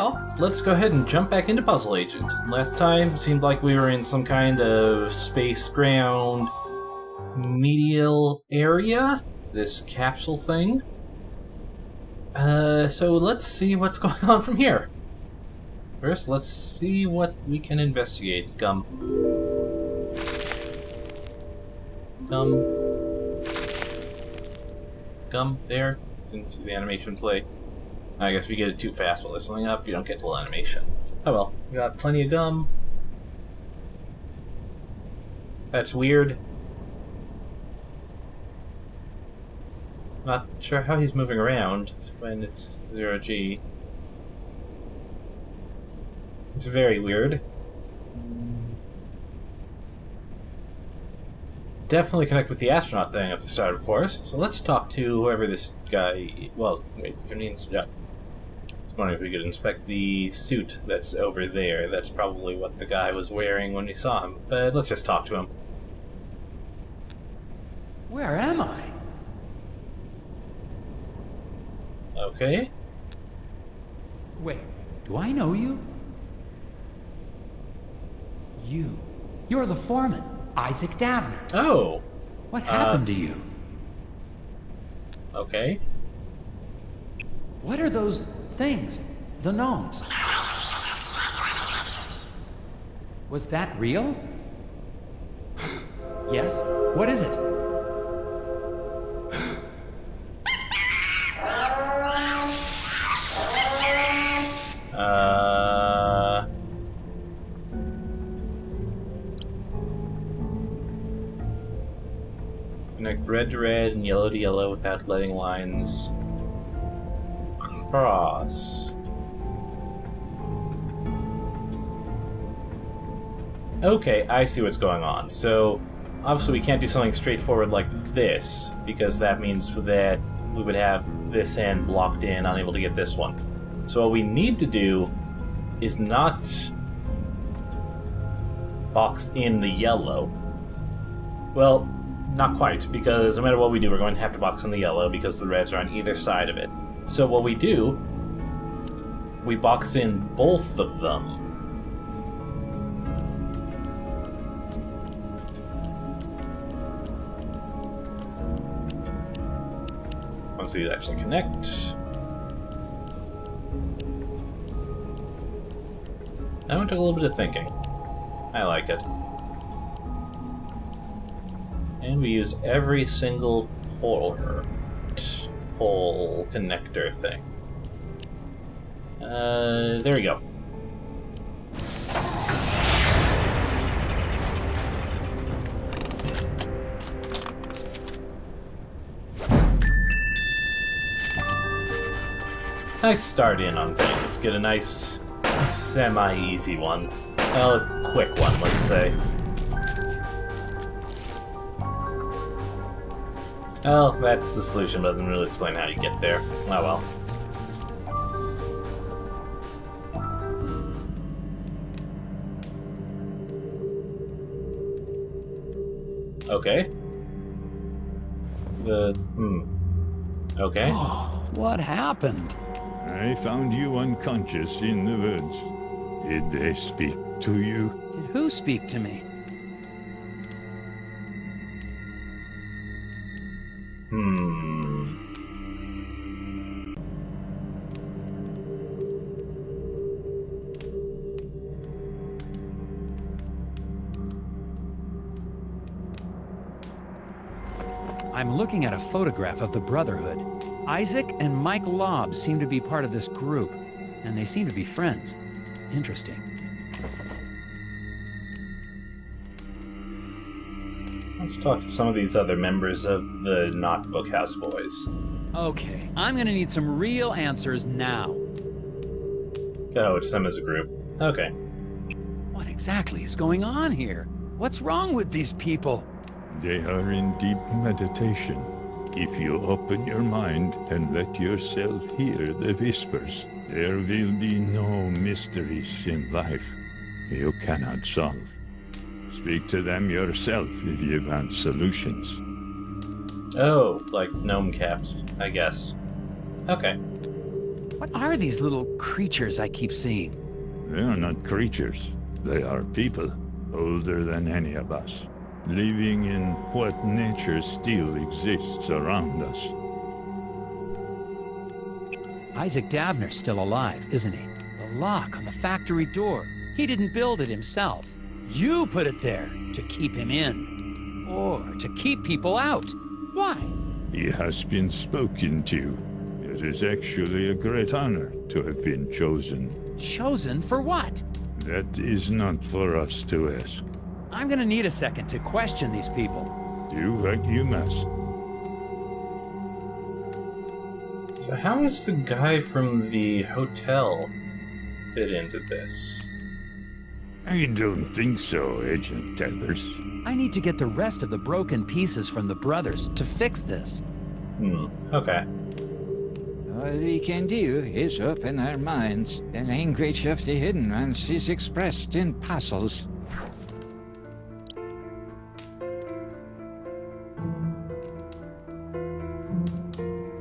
Well, let's go ahead and jump back into Puzzle Agent. Last time seemed like we were in some kind of space ground medial area. This capsule thing. So let's see what's going on from here. First, let's see what we can investigate. Gum. There. Didn't see the animation play. I guess if you get it too fast while listening up, you don't get the little animation. Oh well, we got plenty of gum. That's weird. Not sure how he's moving around when it's 0G. It's very weird. Definitely connect with the astronaut thing at the start, of course. So let's talk to whoever this guy... Well, wait, yeah. I was wondering if we could inspect the suit that's over there. That's probably what the guy was wearing when we saw him. But let's just talk to him. Where am I? Okay. Wait, do I know you? You're the foreman, Isaac Davner. Oh. What happened to you? Okay. What are those things? The gnomes. Was that real? Yes? What is it? Connect red to red and yellow to yellow without letting lines cross. Okay, I see what's going on. So, obviously we can't do something straightforward like this, because that means that we would have this end blocked in, unable to get this one. So what we need to do is not box in the yellow. Well, not quite, because no matter what we do, we're going to have to box in the yellow because the reds are on either side of it. So what we do, we box in both of them. Once these actually connect. That one took a little bit of thinking. I like it. And we use every single pole connector thing. There we go. Nice start in on things. Get a nice semi-easy one. Well, a quick one, let's say. Well, that's the solution, but doesn't really explain how you get there. Oh well. Okay. Okay. Oh, what happened? I found you unconscious in the woods. Did they speak to you? Did who speak to me? I'm looking at a photograph of the Brotherhood. Isaac and Mike Lobb seem to be part of this group, and they seem to be friends. Interesting. Let's talk to some of these other members of the Not Bookhouse Boys. Okay, I'm gonna need some real answers now. Oh, it's them as a group. Okay. What exactly is going on here? What's wrong with these people? They are in deep meditation. If you open your mind and let yourself hear the whispers, there will be no mysteries in life you cannot solve. Speak to them yourself if you want solutions. Oh, like gnome caps, I guess. Okay. What are these little creatures I keep seeing? They are not creatures. They are people, older than any of us, living in what nature still exists around us. Isaac Davner's still alive, isn't he? The lock on the factory door. He didn't build it himself. You put it there to keep him in. Or to keep people out. Why? He has been spoken to. It is actually a great honor to have been chosen. Chosen for what? That is not for us to ask. I'm gonna need a second to question these people. Do what you must. So how is the guy from the hotel fit into this? I don't think so, Agent Tethers. I need to get the rest of the broken pieces from the brothers to fix this. Okay. All we can do is open our minds. The language of the hidden ones is expressed in puzzles.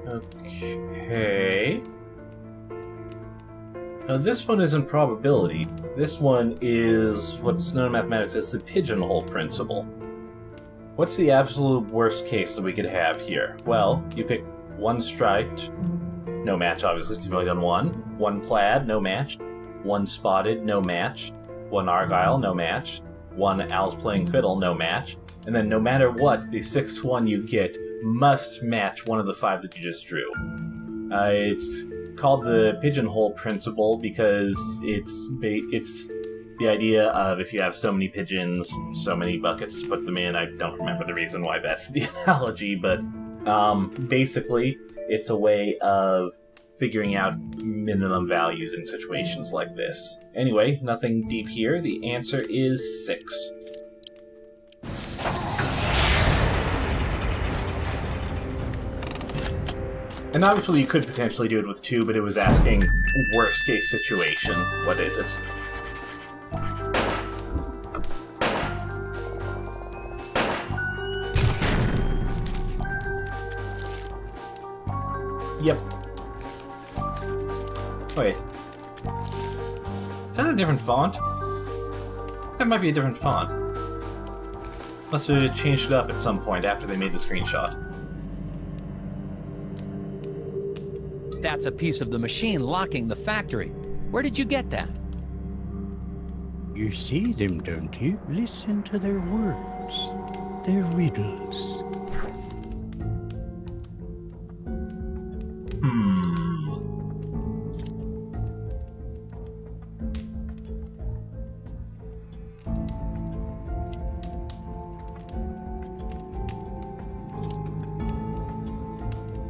Okay. Now this one isn't probability. This one is what's known in mathematics as the pigeonhole principle. What's the absolute worst case that we could have here? Well, you pick one striped, no match obviously, so you've only done one. One plaid, no match. One spotted, no match. One argyle, no match. One owl's playing fiddle, no match. And then no matter what, the sixth one you get must match one of the 5 that you just drew. It's called the pigeonhole principle because it's the idea of if you have so many pigeons, so many buckets to put them in. I don't remember the reason why that's the analogy, but basically it's a way of figuring out minimum values in situations like this. Anyway, nothing deep here. The answer is 6. And obviously you could potentially do it with 2, but it was asking worst case situation. What is it? Yep. Wait. Is that a different font? That might be a different font. Must have changed it up at some point after they made the screenshot. That's a piece of the machine locking the factory. Where did you get that? You see them, don't you? Listen to their words. Their riddles.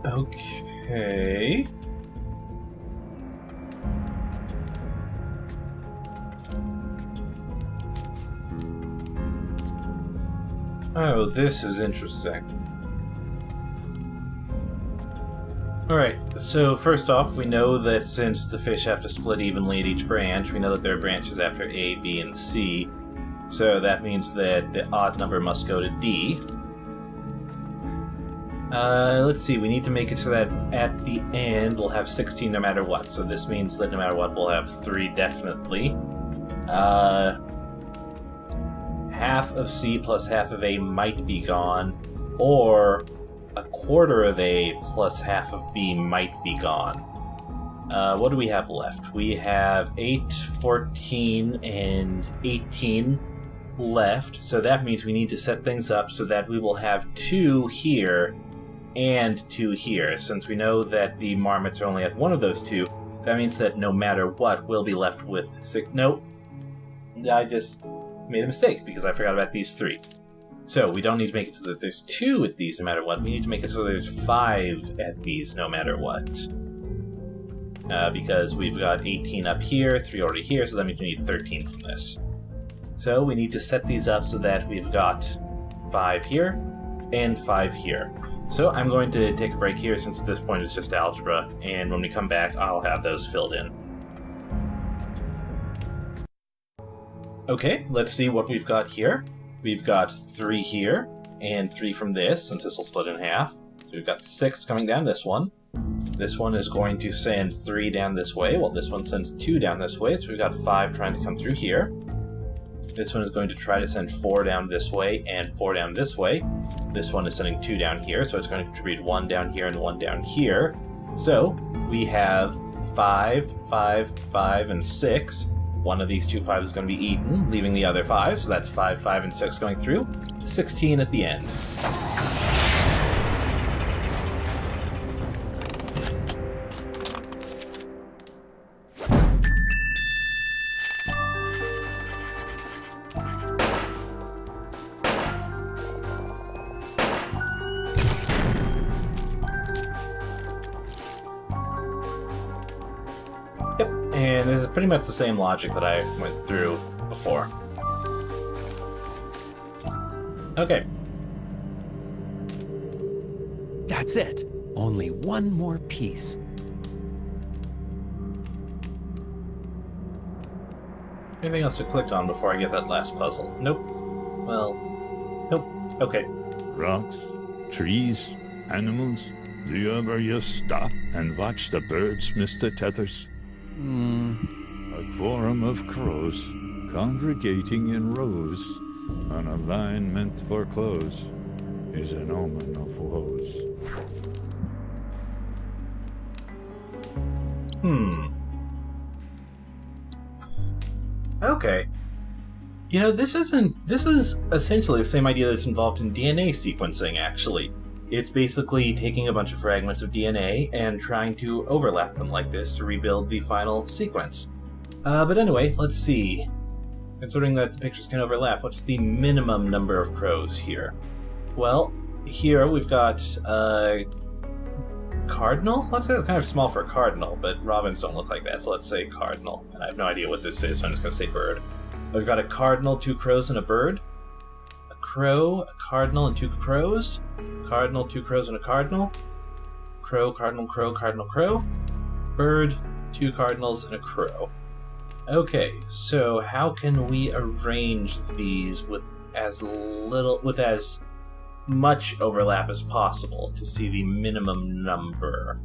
Okay. Oh, this is interesting. Alright, so first off, we know that since the fish have to split evenly at each branch, we know that there are branches after A, B, and C. So that means that the odd number must go to D. Let's see, we need to make it so that at the end we'll have 16 no matter what. So this means that no matter what we'll have 3 definitely. Half of C plus half of A might be gone, or a quarter of A plus half of B might be gone. What do we have left? We have 8, 14, and 18 left, so that means we need to set things up so that we will have 2 here and 2 here. Since we know that the marmots only have one of those 2, that means that no matter what, we'll be left with 6. Nope. I just made a mistake because I forgot about these 3. So we don't need to make it so that there's 2 at these no matter what. We need to make it so there's 5 at these no matter what. Because we've got 18 up here, 3 already here, so that means we need 13 from this. So we need to set these up so that we've got 5 here and 5 here. So I'm going to take a break here since at this point it's just algebra, and when we come back I'll have those filled in. Okay, let's see what we've got here. We've got 3 here, and 3 from this, since this will split in half. So we've got 6 coming down this one. This one is going to send 3 down this way, while this one sends 2 down this way, so we've got 5 trying to come through here. This one is going to try to send 4 down this way and 4 down this way. This one is sending 2 down here, so it's going to contribute 1 down here and 1 down here. So we have 5, 5, 5, and 6. One of these 2 5s is going to be eaten, leaving the other 5, so that's 5, 5, and 6 going through. 16 at the end. And this is pretty much the same logic that I went through before. Okay. That's it. Only one more piece. Anything else to click on before I get that last puzzle? Nope. Well, nope. Okay. Rocks, trees, animals. Do you ever just stop and watch the birds, Mr. Tethers? A quorum of crows, congregating in rows, on a line meant for clothes, is an omen of woes. Okay. You know, this is essentially the same idea that's involved in DNA sequencing, actually. It's basically taking a bunch of fragments of DNA and trying to overlap them like this to rebuild the final sequence. But anyway, let's see. Considering that the pictures can overlap, what's the minimum number of crows here? Well, here we've got cardinal? Let's say it's kind of small for a cardinal, but robins don't look like that, so let's say cardinal. And I have no idea what this is, so I'm just going to say bird. We've got a cardinal, 2 crows, and a bird. A crow, a cardinal, and 2 crows. Cardinal, 2 crows, and a cardinal. Crow, cardinal, crow, cardinal, crow. Bird, 2 cardinals, and a crow. Okay, so how can we arrange these with as much overlap as possible to see the minimum number?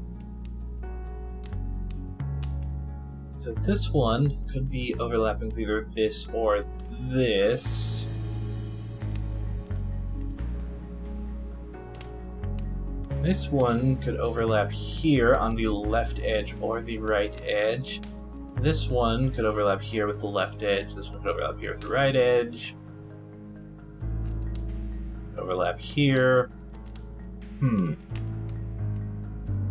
So this one could be overlapping with either this or this. This one could overlap here on the left edge or the right edge. This one could overlap here with the left edge. This one could overlap here with the right edge. Overlap here. This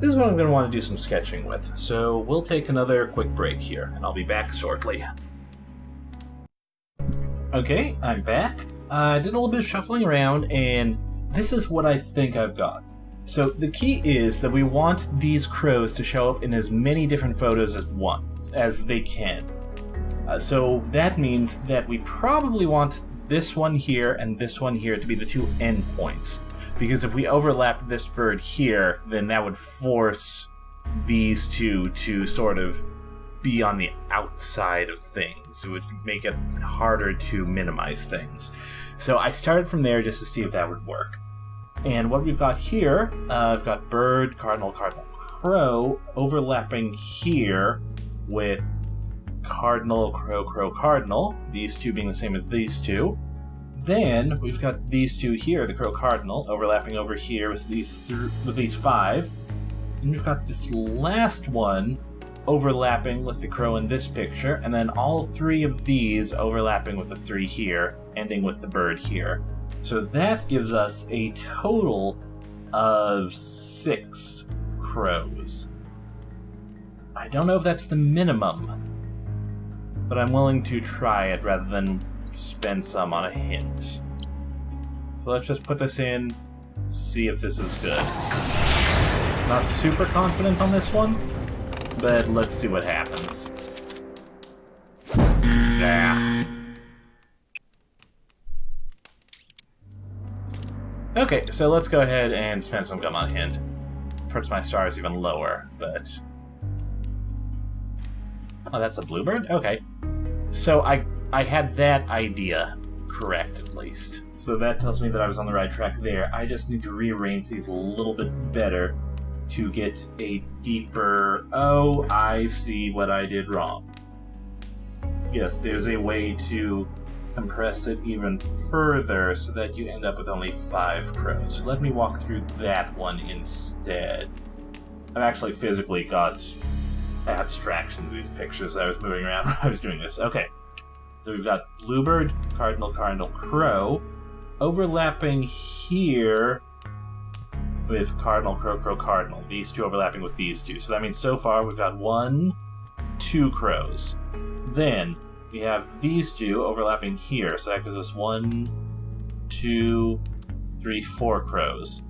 is what I'm going to want to do some sketching with. So we'll take another quick break here, and I'll be back shortly. Okay, I'm back. I did a little bit of shuffling around, and this is what I think I've got. So the key is that we want these crows to show up in as many different photos as they can. So that means that we probably want this one here and this one here to be the 2 endpoints. Because if we overlap this bird here, then that would force these 2 to sort of be on the outside of things. It would make it harder to minimize things. So I started from there just to see if that would work. And what we've got here, I've got bird, cardinal, cardinal, crow overlapping here with cardinal, crow, crow, cardinal, these 2 being the same as these 2. Then we've got these 2 here, the crow, cardinal, overlapping over here with these 5. And we've got this last one overlapping with the crow in this picture, and then all 3 of these overlapping with the 3 here, ending with the bird here. So that gives us a total of 6 crows. I don't know if that's the minimum, but I'm willing to try it rather than spend some on a hint. So let's just put this in, see if this is good. Not super confident on this one, but let's see what happens. Okay, so let's go ahead and spend some gum on a hint. Puts my stars even lower, but... Oh, that's a bluebird? Okay. So I had that idea correct, at least. So that tells me that I was on the right track there. I just need to rearrange these a little bit better to get a deeper... Oh, I see what I did wrong. Yes, there's a way to compress it even further so that you end up with only 5 crows. So let me walk through that one instead. I've actually physically got abstraction of these pictures I was moving around when I was doing this. Okay, so we've got bluebird, cardinal, cardinal, crow, overlapping here with cardinal, crow, crow, cardinal. These two overlapping with these two. So that means so far we've got 1, 2 crows. Then we have these two overlapping here, so that gives us 1, 2, 3, 4 crows.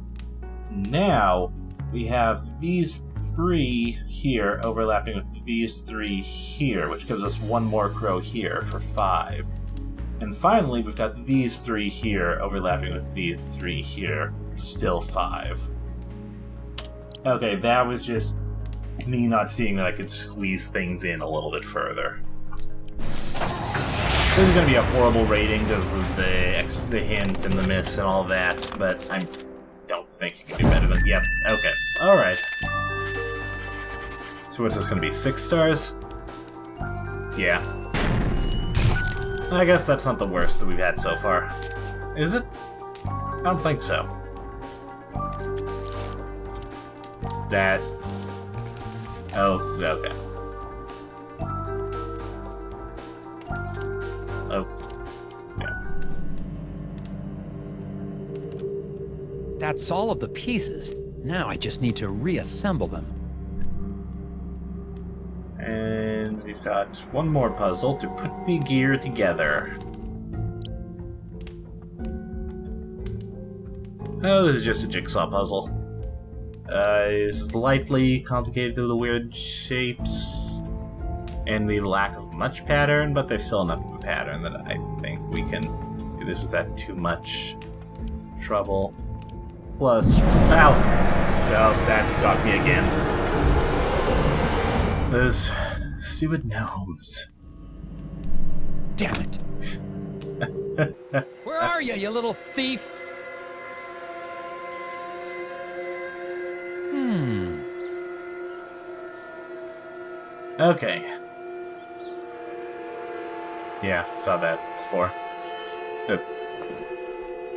Now we have these 3 here overlapping with these 3 here, which gives us 1 more crow here for 5. And finally, we've got these 3 here overlapping with these 3 here, still 5. Okay, that was just me not seeing that I could squeeze things in a little bit further. This is going to be a horrible rating because of the hint and the miss and all that, but I don't think you can do better than... Yep, okay. Alright. So what's this going to be, 6 stars? Yeah. I guess that's not the worst that we've had so far. Is it? I don't think so. That... Oh, okay. Oh. Yeah. That's all of the pieces. Now I just need to reassemble them. And we've got one more puzzle to put the gear together. Oh, this is just a jigsaw puzzle. It's slightly complicated due to the weird shapes and the lack of much pattern, but there's still enough of a pattern that I think we can do this without too much trouble. Plus, ow! Oh, that got me again. Those stupid gnomes. Damn it! Where are you, you little thief? Okay. Yeah, saw that before. Good.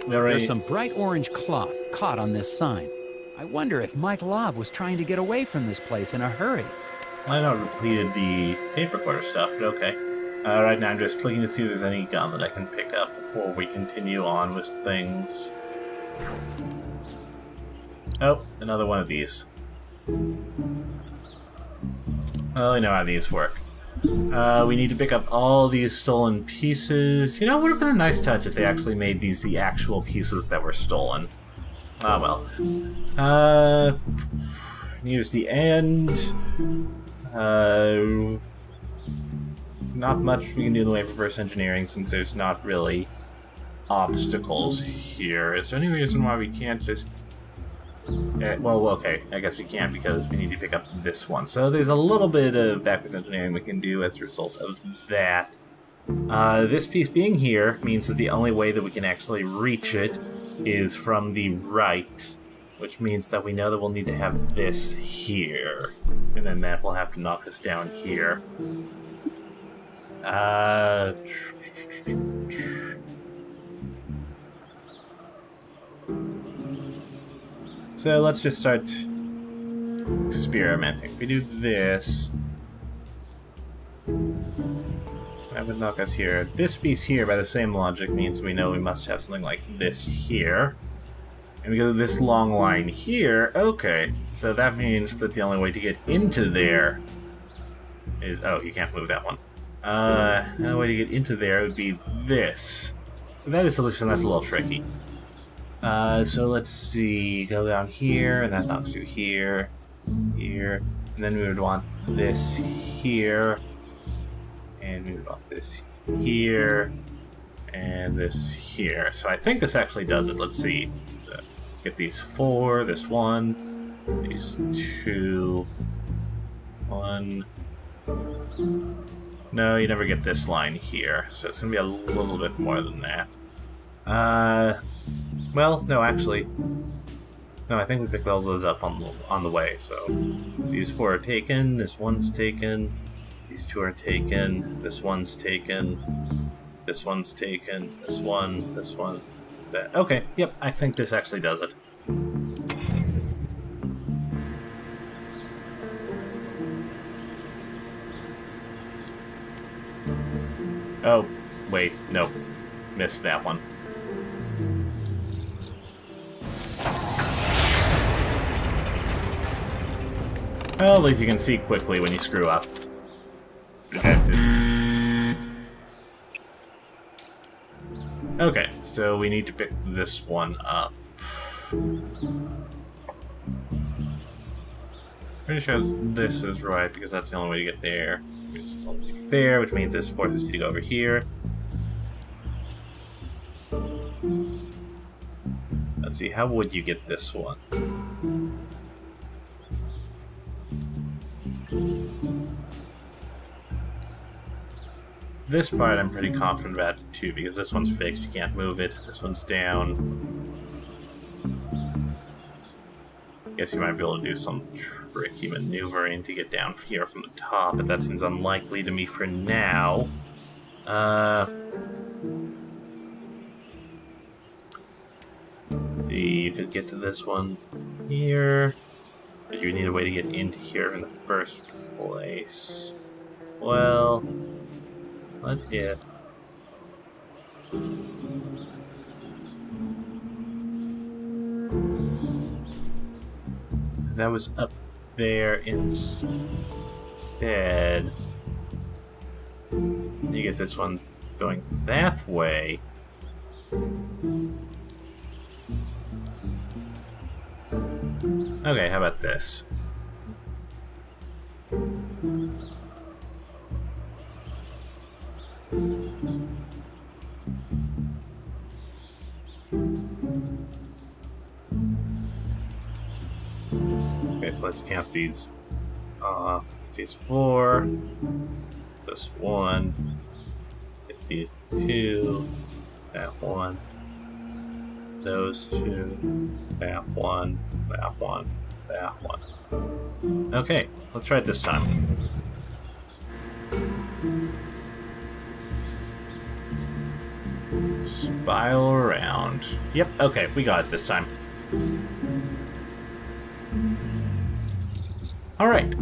There's some bright orange cloth caught on this sign. I wonder if Mike Lobb was trying to get away from this place in a hurry. I know I completed the tape recorder stuff, but okay. Right now I'm just looking to see if there's any gun that I can pick up before we continue on with things. Oh, another one of these. Well, I know how these work. We need to pick up all these stolen pieces. You know, it would have been a nice touch if they actually made these the actual pieces that were stolen. Ah, well. Use the end. Not much we can do in the way of reverse engineering since there's not really obstacles here. Is there any reason why we can't just... well, okay, I guess we can't because we need to pick up this one. So there's a little bit of backwards engineering we can do as a result of that. This piece being here means that the only way that we can actually reach it is from the right, which means that we know that we'll need to have this here. And then that will have to knock us down here. So let's just start experimenting. If we do this, that would knock us here. This piece here, by the same logic, means we know we must have something like this here. And because of this long line here, okay, so that means that the only way to get into there is... Oh, you can't move that one. The only way to get into there would be this. But that is a solution that's a little tricky. So let's see, go down here, and that knocks you here, here, and then we would want this here, and we would want this here, and this here. So I think this actually does it. Let's see. So get these 4, this 1, these 2, 1. No, you never get this line here, so it's going to be a little bit more than that. Well, no, actually. No, I think we picked all those up on the way. So these 4 are taken. This one's taken. These 2 are taken. This one's taken. This one's taken. This one. This one. That. Okay. Yep. I think this actually does it. Oh, wait. No. Missed that one. Well, at least you can see quickly when you screw up. Detected. Okay, so we need to pick this one up. Pretty sure this is right, because that's the only way to get there. It's only there, which means this forces you to go over here. Let's see, how would you get this one? This part I'm pretty confident about too, because this one's fixed, you can't move it. This one's down. Guess you might be able to do some tricky maneuvering to get down here from the top, but that seems unlikely to me for now. See, you could get to this one here, but you need a way to get into here in the first place. Well, what if... that was up there instead. You get this one going that way. Okay, how about this? Okay, so let's count these. These 4. This 1. These 2. That 1. Those 2. That 1. That 1. That 1. Okay, let's try it this time. Spiral around. Yep, okay, we got it this time. Alright.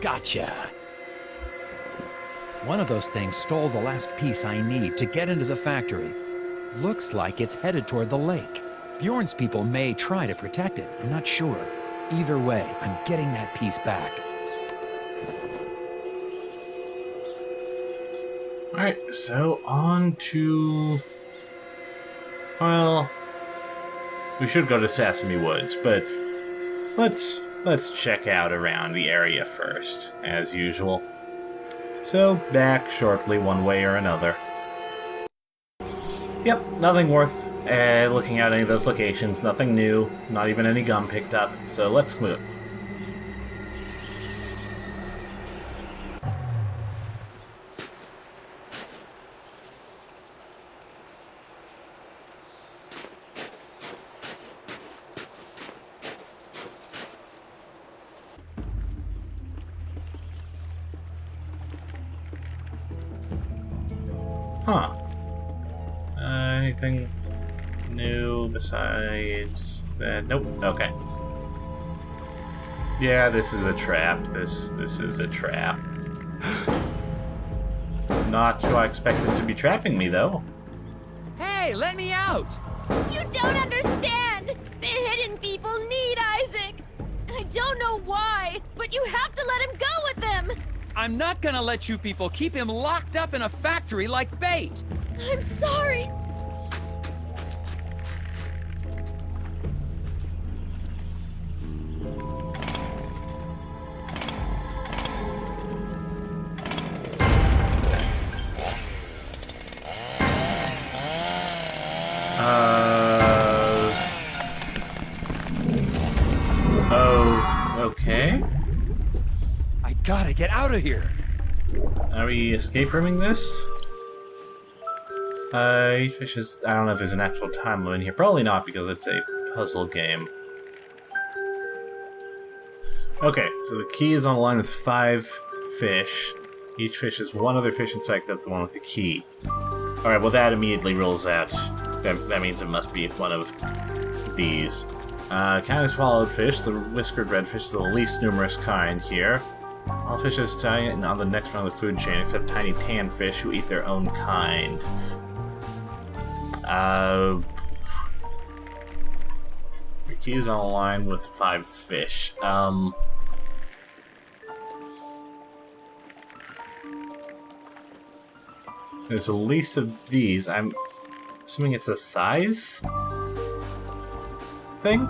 Gotcha. One of those things stole the last piece I need to get into the factory. Looks like it's headed toward the lake. Bjorn's people may try to protect it, I'm not sure. Either way, I'm getting that piece back. Alright, so on to... well... we should go to Sesame Woods, but... Let's check out around the area first, as usual. So, back shortly one way or another. Yep, nothing worth looking at any of those locations, nothing new, not even any gum picked up, so let's move. Huh. Anything new besides that? Nope. Okay. Yeah, this is a trap. This is a trap. Not who I expected to be trapping me, though. Hey, let me out! You don't understand! The hidden people need Isaac! I don't know why, but you have to let him go with them! I'm not gonna let you people keep him locked up in a factory like bait! I'm sorry! Oh, okay. I gotta get out of here. Are we escape rooming this? Each fish is... I don't know if there's an actual time limit here. Probably not, because it's a puzzle game. Okay, so the key is on a line with 5 fish. Each fish is one other fish inside except the one with the key. Alright, well that immediately rules out. That means it must be one of these. Kind of swallowed fish, the whiskered redfish is the least numerous kind here. All fishes die on the next run of the food chain, except tiny tan fish who eat their own kind. The key is on a line with 5 fish. There's the least of these. I'm assuming it's a size thing?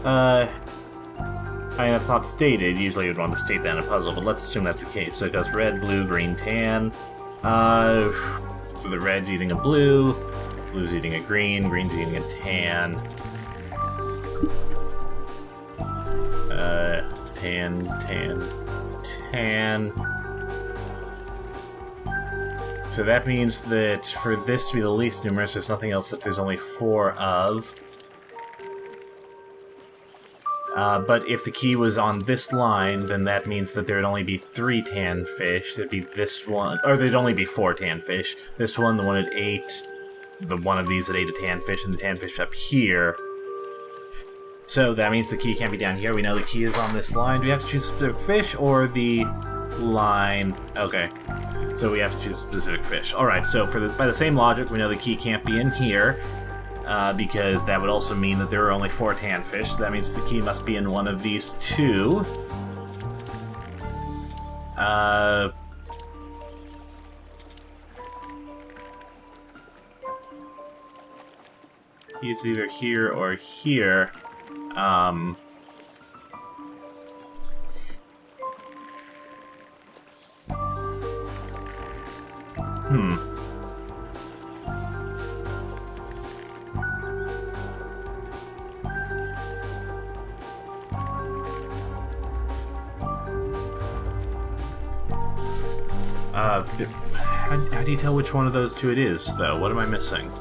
I mean, that's not stated. Usually you'd want to state that in a puzzle, but let's assume that's the case. So it goes red, blue, green, tan. So the red's eating a blue, blue's eating a green, green's eating a tan. Tan. So that means that for this to be the least numerous, there's nothing else that there's only 4 of. But if the key was on this line, then that means that there would only be 3 tan fish. There'd be this one, or there'd only be 4 tan fish. This one, the one at 8, the one of these that ate a tan fish, and the tan fish up here. So that means the key can't be down here. We know the key is on this line. Do we have to choose a specific fish or the line? Okay. So we have to choose a specific fish. Alright, so by the same logic, we know the key can't be in here, because that would also mean that there are only 4 tan fish, so that means the key must be in one of these 2. He's either here or here. How do you tell which one of those 2 it is, though? What am I missing?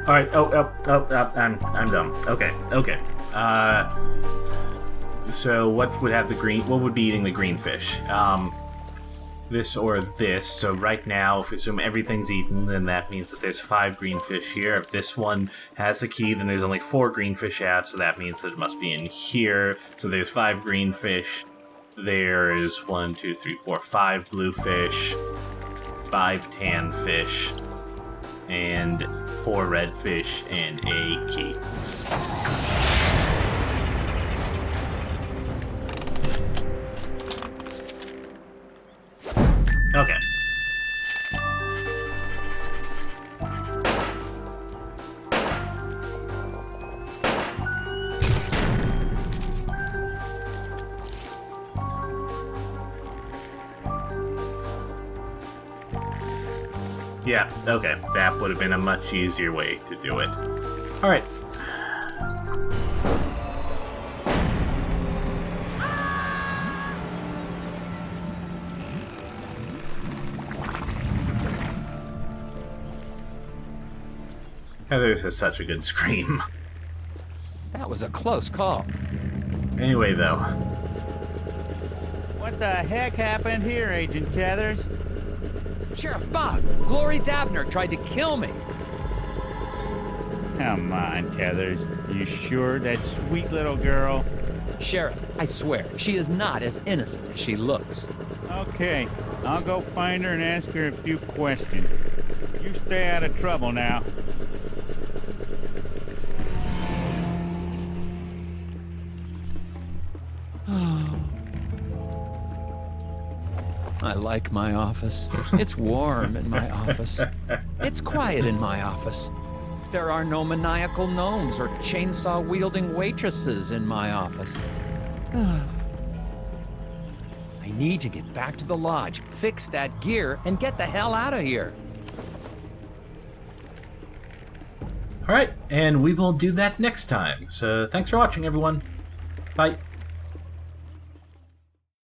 Alright, I'm dumb. Okay. So what would have the green... What would be eating the green fish? This or this. So right now, if we assume everything's eaten, then that means that there's 5 green fish here. If this one has the key, then there's only 4 green fish out, so that means that it must be in here. So there's 5 green fish. There's 1, 2, 3, 4, 5 blue fish, 5 tan fish, and 4 red fish, and a key. Okay. Yeah, okay. That would have been a much easier way to do it. Alright. Heather has such a good scream. That was a close call. Anyway, though. What the heck happened here, Agent Tethers? Sheriff Bahg, Glori Davner tried to kill me. Come on, Tethers. You sure that sweet little girl? Sheriff, I swear, she is not as innocent as she looks. Okay, I'll go find her and ask her a few questions. You stay out of trouble now. I like my office. It's warm in my office. It's quiet in my office. There are no maniacal gnomes or chainsaw-wielding waitresses in my office. I We need to get back to the lodge, fix that gear, and get the hell out of here. Alright, and we will do that next time. So thanks for watching, everyone. Bye.